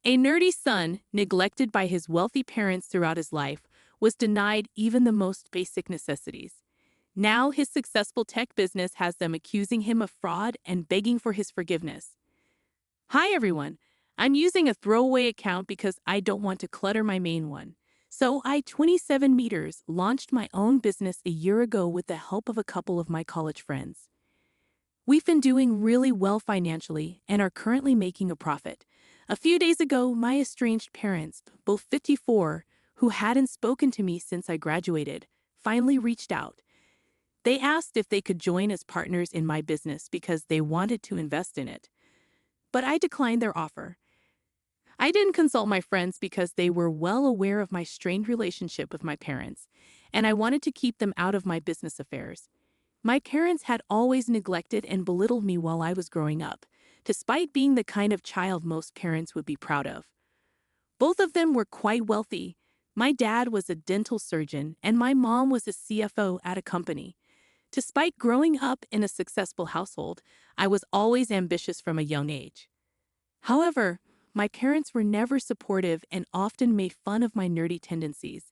A nerdy son, neglected by his wealthy parents throughout his life, was denied even the most basic necessities. Now his successful tech business has them accusing him of fraud and begging for his forgiveness. Hi everyone, I'm using a throwaway account because I don't want to clutter my main one. So I, 27 meters, launched my own business a year ago with the help of a couple of my college friends. We've been doing really well financially and are currently making a profit. A few days ago, my estranged parents, both 54, who hadn't spoken to me since I graduated, finally reached out. They asked if they could join as partners in my business because they wanted to invest in it. But I declined their offer. I didn't consult my friends because they were well aware of my strained relationship with my parents, and I wanted to keep them out of my business affairs. My parents had always neglected and belittled me while I was growing up, despite being the kind of child most parents would be proud of. Both of them were quite wealthy. My dad was a dental surgeon, and my mom was a CFO at a company. Despite growing up in a successful household, I was always ambitious from a young age. However, my parents were never supportive and often made fun of my nerdy tendencies.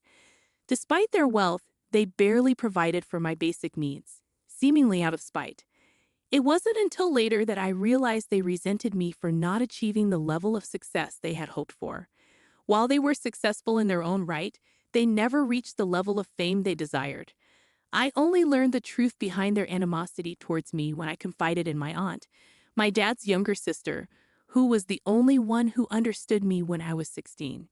Despite their wealth, they barely provided for my basic needs, seemingly out of spite. It wasn't until later that I realized they resented me for not achieving the level of success they had hoped for. While they were successful in their own right, they never reached the level of fame they desired. I only learned the truth behind their animosity towards me when I confided in my aunt, my dad's younger sister, who was the only one who understood me when I was 16.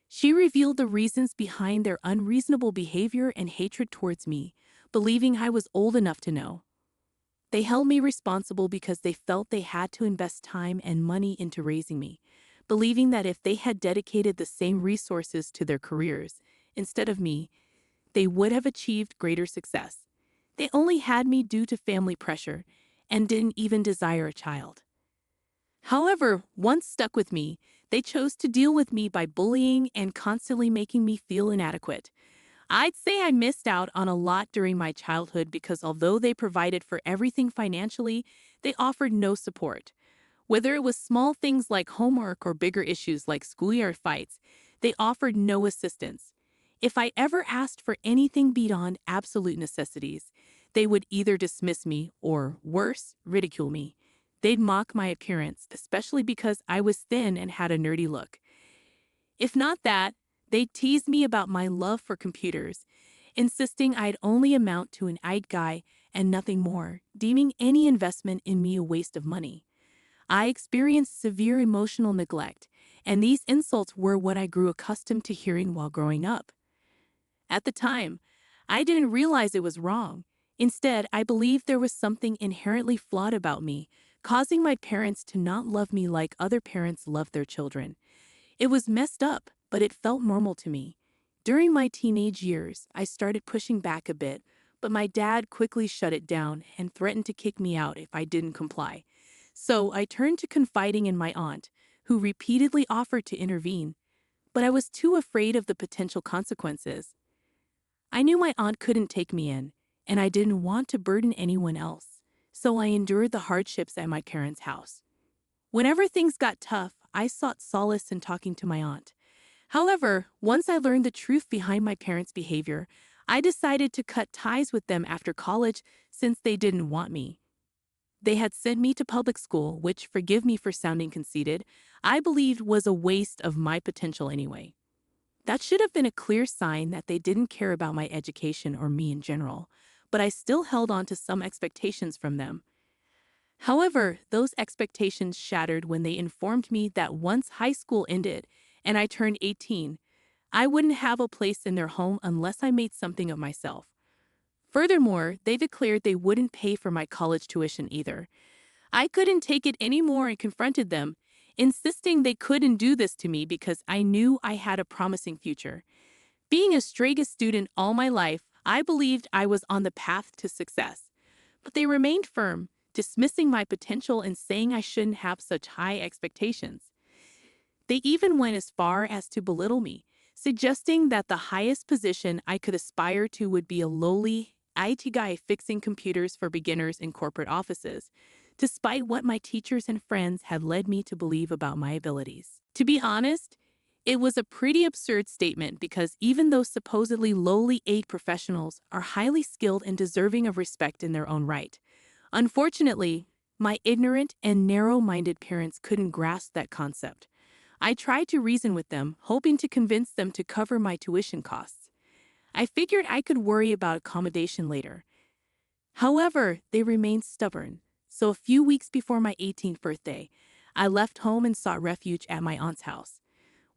She revealed the reasons behind their unreasonable behavior and hatred towards me, believing I was old enough to know. They held me responsible because they felt they had to invest time and money into raising me, believing that if they had dedicated the same resources to their careers instead of me, they would have achieved greater success. They only had me due to family pressure and didn't even desire a child. However, once stuck with me, they chose to deal with me by bullying and constantly making me feel inadequate. I'd say I missed out on a lot during my childhood because although they provided for everything financially, they offered no support. Whether it was small things like homework or bigger issues like schoolyard fights, they offered no assistance. If I ever asked for anything beyond absolute necessities, they would either dismiss me or, worse, ridicule me. They'd mock my appearance, especially because I was thin and had a nerdy look. If not that, they'd tease me about my love for computers, insisting I'd only amount to an IT guy and nothing more, deeming any investment in me a waste of money. I experienced severe emotional neglect, and these insults were what I grew accustomed to hearing while growing up. At the time, I didn't realize it was wrong. Instead, I believed there was something inherently flawed about me, causing my parents to not love me like other parents love their children. It was messed up, but it felt normal to me. During my teenage years, I started pushing back a bit, but my dad quickly shut it down and threatened to kick me out if I didn't comply. So I turned to confiding in my aunt, who repeatedly offered to intervene, but I was too afraid of the potential consequences. I knew my aunt couldn't take me in, and I didn't want to burden anyone else, so I endured the hardships at my parents' house. Whenever things got tough, I sought solace in talking to my aunt. However, once I learned the truth behind my parents' behavior, I decided to cut ties with them after college since they didn't want me. They had sent me to public school, which, forgive me for sounding conceited, I believed was a waste of my potential anyway. That should have been a clear sign that they didn't care about my education or me in general, but I still held on to some expectations from them. However, those expectations shattered when they informed me that once high school ended and I turned 18, I wouldn't have a place in their home unless I made something of myself. Furthermore, they declared they wouldn't pay for my college tuition either. I couldn't take it anymore and confronted them, insisting they couldn't do this to me because I knew I had a promising future. Being a straight student all my life, I believed I was on the path to success. But they remained firm, dismissing my potential and saying I shouldn't have such high expectations. They even went as far as to belittle me, suggesting that the highest position I could aspire to would be a lowly IT guy fixing computers for beginners in corporate offices, despite what my teachers and friends had led me to believe about my abilities. To be honest, it was a pretty absurd statement because even those supposedly lowly aid professionals are highly skilled and deserving of respect in their own right. Unfortunately, my ignorant and narrow-minded parents couldn't grasp that concept. I tried to reason with them, hoping to convince them to cover my tuition costs. I figured I could worry about accommodation later. However, they remained stubborn, so a few weeks before my 18th birthday, I left home and sought refuge at my aunt's house.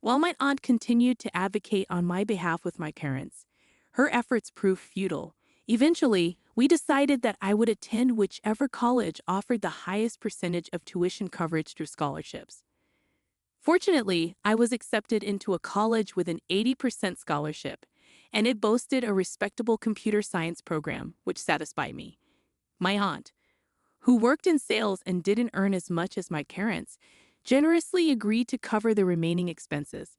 While my aunt continued to advocate on my behalf with my parents, her efforts proved futile. Eventually, we decided that I would attend whichever college offered the highest percentage of tuition coverage through scholarships. Fortunately, I was accepted into a college with an 80% scholarship, and it boasted a respectable computer science program, which satisfied me. My aunt, who worked in sales and didn't earn as much as my parents, generously agreed to cover the remaining expenses.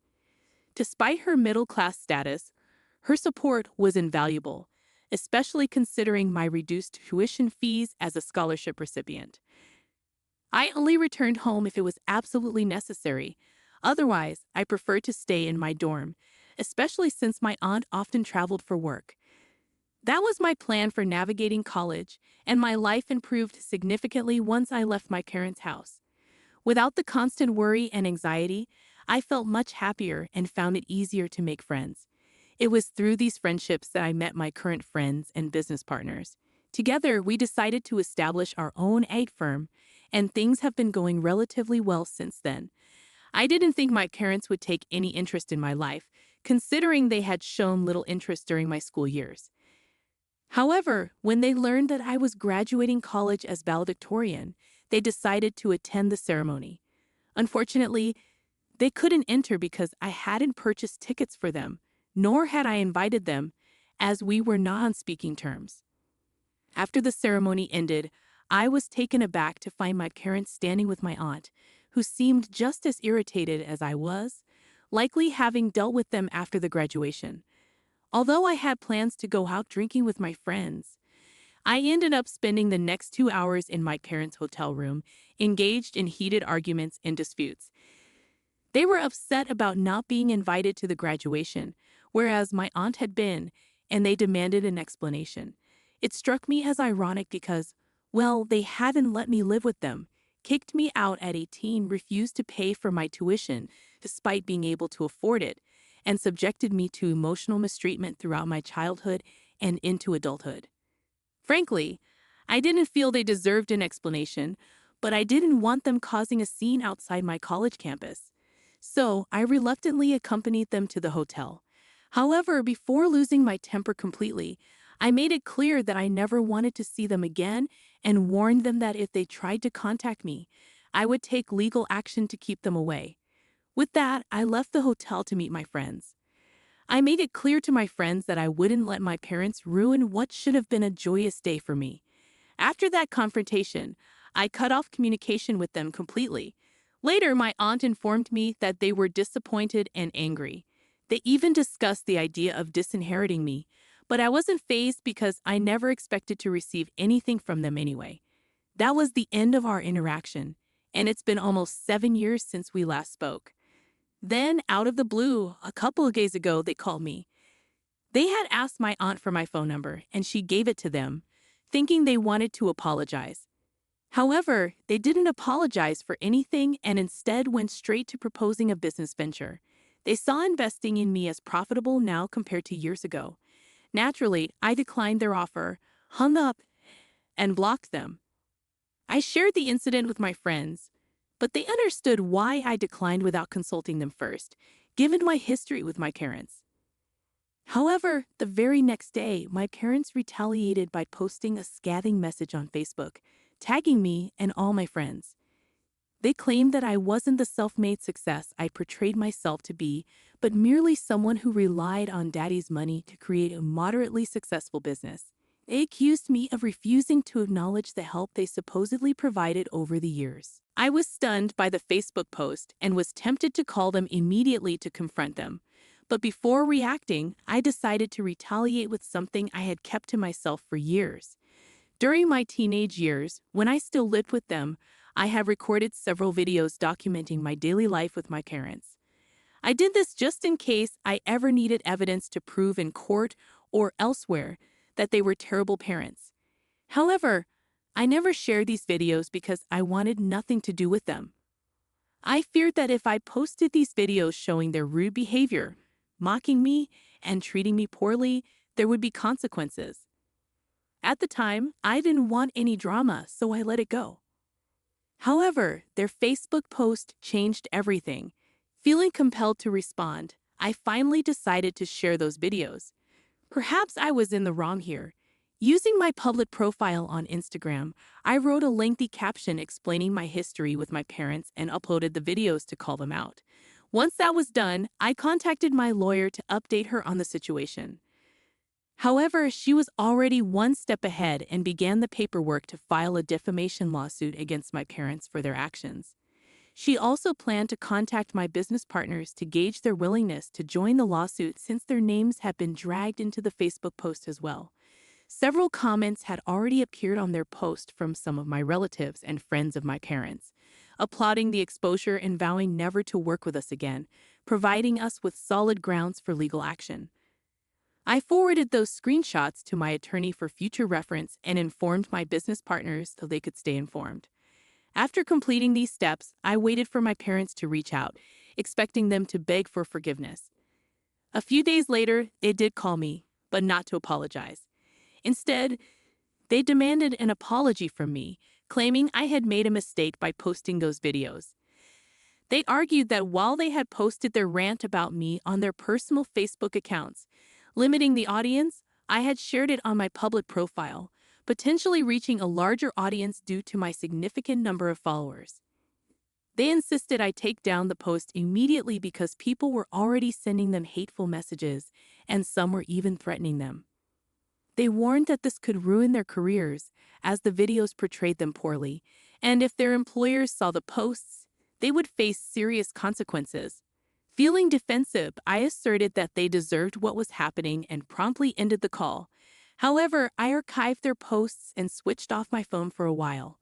Despite her middle-class status, her support was invaluable, especially considering my reduced tuition fees as a scholarship recipient. I only returned home if it was absolutely necessary. Otherwise, I preferred to stay in my dorm, especially since my aunt often traveled for work. That was my plan for navigating college, and my life improved significantly once I left my parents' house. Without the constant worry and anxiety, I felt much happier and found it easier to make friends. It was through these friendships that I met my current friends and business partners. Together, we decided to establish our own egg firm, and things have been going relatively well since then. I didn't think my parents would take any interest in my life, considering they had shown little interest during my school years. However, when they learned that I was graduating college as valedictorian, they decided to attend the ceremony. Unfortunately, they couldn't enter because I hadn't purchased tickets for them, nor had I invited them, as we were not on speaking terms. After the ceremony ended, I was taken aback to find my parents standing with my aunt, who seemed just as irritated as I was, likely having dealt with them after the graduation. Although I had plans to go out drinking with my friends, I ended up spending the next 2 hours in my parents' hotel room, engaged in heated arguments and disputes. They were upset about not being invited to the graduation, whereas my aunt had been, and they demanded an explanation. It struck me as ironic because, well, they hadn't let me live with them, kicked me out at 18, refused to pay for my tuition despite being able to afford it, and subjected me to emotional mistreatment throughout my childhood and into adulthood. Frankly, I didn't feel they deserved an explanation, but I didn't want them causing a scene outside my college campus. So I reluctantly accompanied them to the hotel. However, before losing my temper completely, I made it clear that I never wanted to see them again and warned them that if they tried to contact me, I would take legal action to keep them away. With that, I left the hotel to meet my friends. I made it clear to my friends that I wouldn't let my parents ruin what should have been a joyous day for me. After that confrontation, I cut off communication with them completely. Later, my aunt informed me that they were disappointed and angry. They even discussed the idea of disinheriting me, but I wasn't fazed because I never expected to receive anything from them anyway. That was the end of our interaction, and it's been almost 7 years since we last spoke. Then, out of the blue, a couple of days ago, they called me. They had asked my aunt for my phone number, and she gave it to them, thinking they wanted to apologize. However, they didn't apologize for anything and instead went straight to proposing a business venture. They saw investing in me as profitable now compared to years ago. Naturally, I declined their offer, hung up, and blocked them. I shared the incident with my friends, but they understood why I declined without consulting them first, given my history with my parents. However, the very next day, my parents retaliated by posting a scathing message on Facebook, tagging me and all my friends. They claimed that I wasn't the self-made success I portrayed myself to be, but merely someone who relied on daddy's money to create a moderately successful business. They accused me of refusing to acknowledge the help they supposedly provided over the years. I was stunned by the Facebook post and was tempted to call them immediately to confront them. But before reacting, I decided to retaliate with something I had kept to myself for years. During my teenage years, when I still lived with them, I have recorded several videos documenting my daily life with my parents. I did this just in case I ever needed evidence to prove in court or elsewhere that they were terrible parents. However, I never shared these videos because I wanted nothing to do with them. I feared that if I posted these videos showing their rude behavior, mocking me, and treating me poorly, there would be consequences. At the time, I didn't want any drama, so I let it go. However, their Facebook post changed everything. Feeling compelled to respond, I finally decided to share those videos. Perhaps I was in the wrong here. Using my public profile on Instagram, I wrote a lengthy caption explaining my history with my parents and uploaded the videos to call them out. Once that was done, I contacted my lawyer to update her on the situation. However, she was already one step ahead and began the paperwork to file a defamation lawsuit against my parents for their actions. She also planned to contact my business partners to gauge their willingness to join the lawsuit since their names had been dragged into the Facebook post as well. Several comments had already appeared on their post from some of my relatives and friends of my parents, applauding the exposure and vowing never to work with us again, providing us with solid grounds for legal action. I forwarded those screenshots to my attorney for future reference and informed my business partners so they could stay informed. After completing these steps, I waited for my parents to reach out, expecting them to beg for forgiveness. A few days later, they did call me, but not to apologize. Instead, they demanded an apology from me, claiming I had made a mistake by posting those videos. They argued that while they had posted their rant about me on their personal Facebook accounts, limiting the audience, I had shared it on my public profile, potentially reaching a larger audience due to my significant number of followers. They insisted I take down the post immediately because people were already sending them hateful messages, and some were even threatening them. They warned that this could ruin their careers, as the videos portrayed them poorly, and if their employers saw the posts, they would face serious consequences. Feeling defensive, I asserted that they deserved what was happening and promptly ended the call. However, I archived their posts and switched off my phone for a while.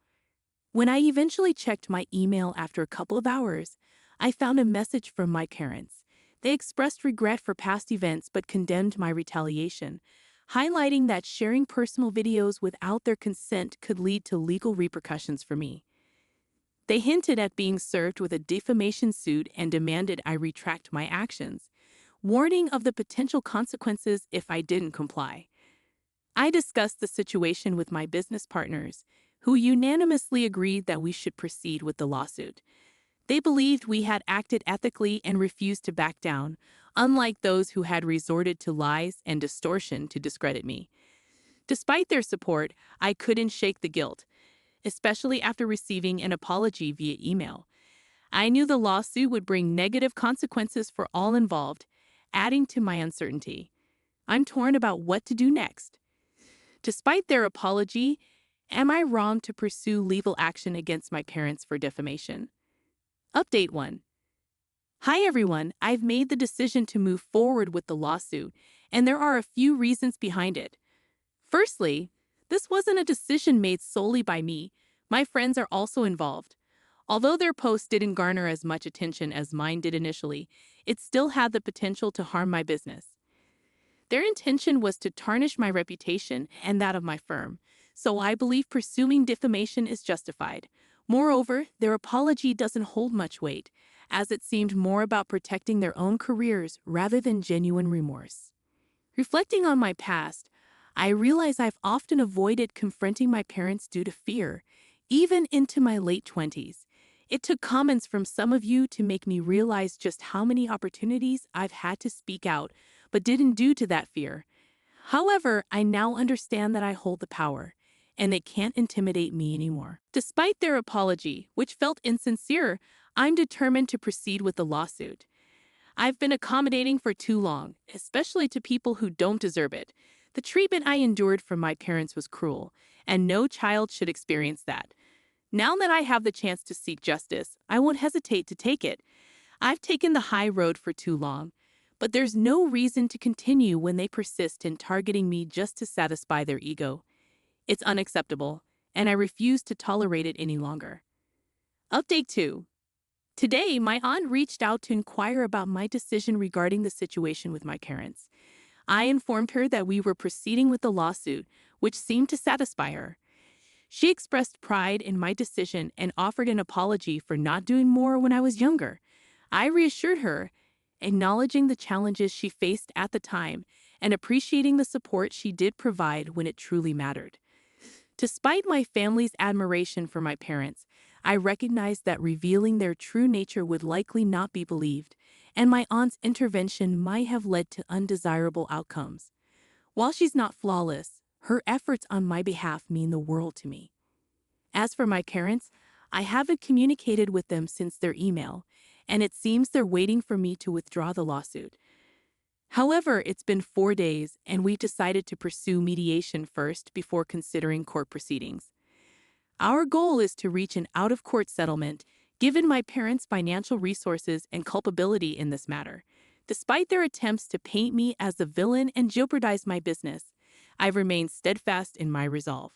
When I eventually checked my email after a couple of hours, I found a message from my parents. They expressed regret for past events but condemned my retaliation, highlighting that sharing personal videos without their consent could lead to legal repercussions for me. They hinted at being served with a defamation suit and demanded I retract my actions, warning of the potential consequences if I didn't comply. I discussed the situation with my business partners, who unanimously agreed that we should proceed with the lawsuit. They believed we had acted ethically and refused to back down, unlike those who had resorted to lies and distortion to discredit me. Despite their support, I couldn't shake the guilt, especially after receiving an apology via email. I knew the lawsuit would bring negative consequences for all involved, adding to my uncertainty. I'm torn about what to do next. Despite their apology, am I wrong to pursue legal action against my parents for defamation? Update 1. Hi everyone, I've made the decision to move forward with the lawsuit, and there are a few reasons behind it. Firstly, this wasn't a decision made solely by me. My friends are also involved. Although their post didn't garner as much attention as mine did initially, it still had the potential to harm my business. Their intention was to tarnish my reputation and that of my firm, so I believe pursuing defamation is justified. Moreover, their apology doesn't hold much weight, as it seemed more about protecting their own careers rather than genuine remorse. Reflecting on my past, I realize I've often avoided confronting my parents due to fear, even into my late 20s. It took comments from some of you to make me realize just how many opportunities I've had to speak out, but didn't due to that fear. However, I now understand that I hold the power, and they can't intimidate me anymore. Despite their apology, which felt insincere, I'm determined to proceed with the lawsuit. I've been accommodating for too long, especially to people who don't deserve it. The treatment I endured from my parents was cruel, and no child should experience that. Now that I have the chance to seek justice, I won't hesitate to take it. I've taken the high road for too long, but there's no reason to continue when they persist in targeting me just to satisfy their ego. It's unacceptable, and I refuse to tolerate it any longer. Update 2. Today, my aunt reached out to inquire about my decision regarding the situation with my parents. I informed her that we were proceeding with the lawsuit, which seemed to satisfy her. She expressed pride in my decision and offered an apology for not doing more when I was younger. I reassured her, acknowledging the challenges she faced at the time and appreciating the support she did provide when it truly mattered. Despite my family's admiration for my parents, I recognized that revealing their true nature would likely not be believed, and my aunt's intervention might have led to undesirable outcomes. While she's not flawless, her efforts on my behalf mean the world to me. As for my parents, I haven't communicated with them since their email, and it seems they're waiting for me to withdraw the lawsuit. However, it's been 4 days, and we've decided to pursue mediation first before considering court proceedings. Our goal is to reach an out-of-court settlement, given my parents' financial resources and culpability in this matter. Despite their attempts to paint me as the villain and jeopardize my business, I've remained steadfast in my resolve.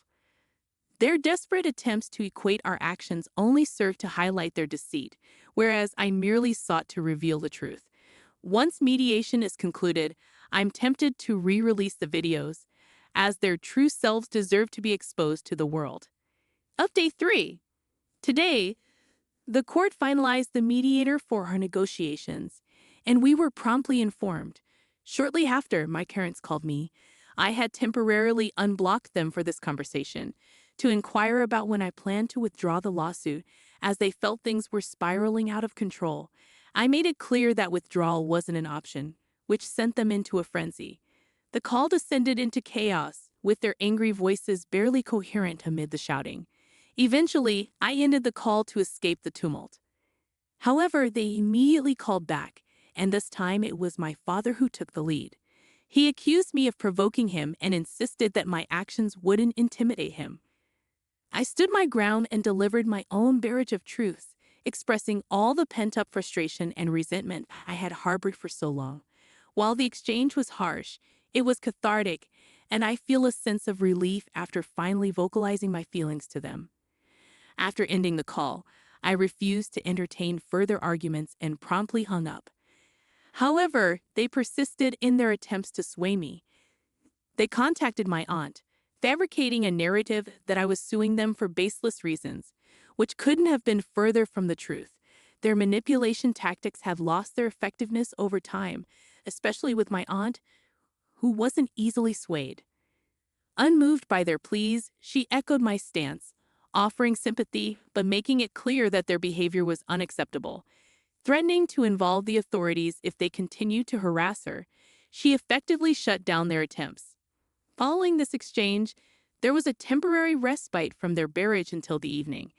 Their desperate attempts to equate our actions only serve to highlight their deceit, whereas I merely sought to reveal the truth. Once mediation is concluded, I'm tempted to re-release the videos, as their true selves deserve to be exposed to the world. Update 3. Today, the court finalized the mediator for our negotiations, and we were promptly informed. Shortly after my parents called me, I had temporarily unblocked them for this conversation to inquire about when I planned to withdraw the lawsuit, as they felt things were spiraling out of control. I made it clear that withdrawal wasn't an option, which sent them into a frenzy. The call descended into chaos, with their angry voices barely coherent amid the shouting. Eventually, I ended the call to escape the tumult. However, they immediately called back, and this time it was my father who took the lead. He accused me of provoking him and insisted that my actions wouldn't intimidate him. I stood my ground and delivered my own barrage of truths, expressing all the pent-up frustration and resentment I had harbored for so long. While the exchange was harsh, it was cathartic, and I feel a sense of relief after finally vocalizing my feelings to them. After ending the call, I refused to entertain further arguments and promptly hung up. However, they persisted in their attempts to sway me. They contacted my aunt, fabricating a narrative that I was suing them for baseless reasons, which couldn't have been further from the truth. Their manipulation tactics have lost their effectiveness over time, especially with my aunt, who wasn't easily swayed. Unmoved by their pleas, she echoed my stance, offering sympathy but making it clear that their behavior was unacceptable. Threatening to involve the authorities if they continued to harass her, she effectively shut down their attempts. Following this exchange, there was a temporary respite from their barrage until the evening.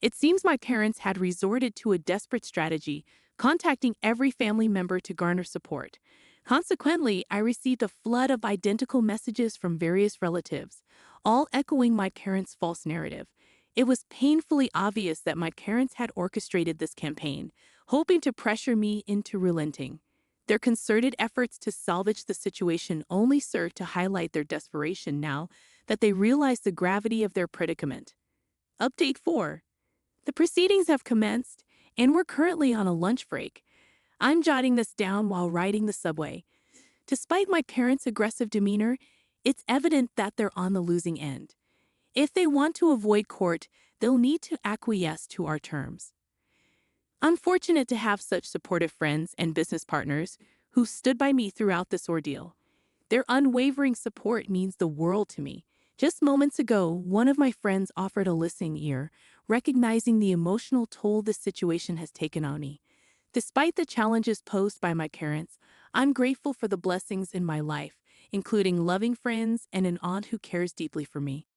It seems my parents had resorted to a desperate strategy, contacting every family member to garner support. Consequently, I received a flood of identical messages from various relatives, all echoing my parents' false narrative. It was painfully obvious that my parents had orchestrated this campaign, hoping to pressure me into relenting. Their concerted efforts to salvage the situation only served to highlight their desperation now that they realized the gravity of their predicament. Update 4. The proceedings have commenced, and we're currently on a lunch break. I'm jotting this down while riding the subway. Despite my parents' aggressive demeanor, it's evident that they're on the losing end. If they want to avoid court, they'll need to acquiesce to our terms. I'm fortunate to have such supportive friends and business partners who stood by me throughout this ordeal. Their unwavering support means the world to me. Just moments ago, one of my friends offered a listening ear, recognizing the emotional toll this situation has taken on me. Despite the challenges posed by my parents, I'm grateful for the blessings in my life, including loving friends and an aunt who cares deeply for me.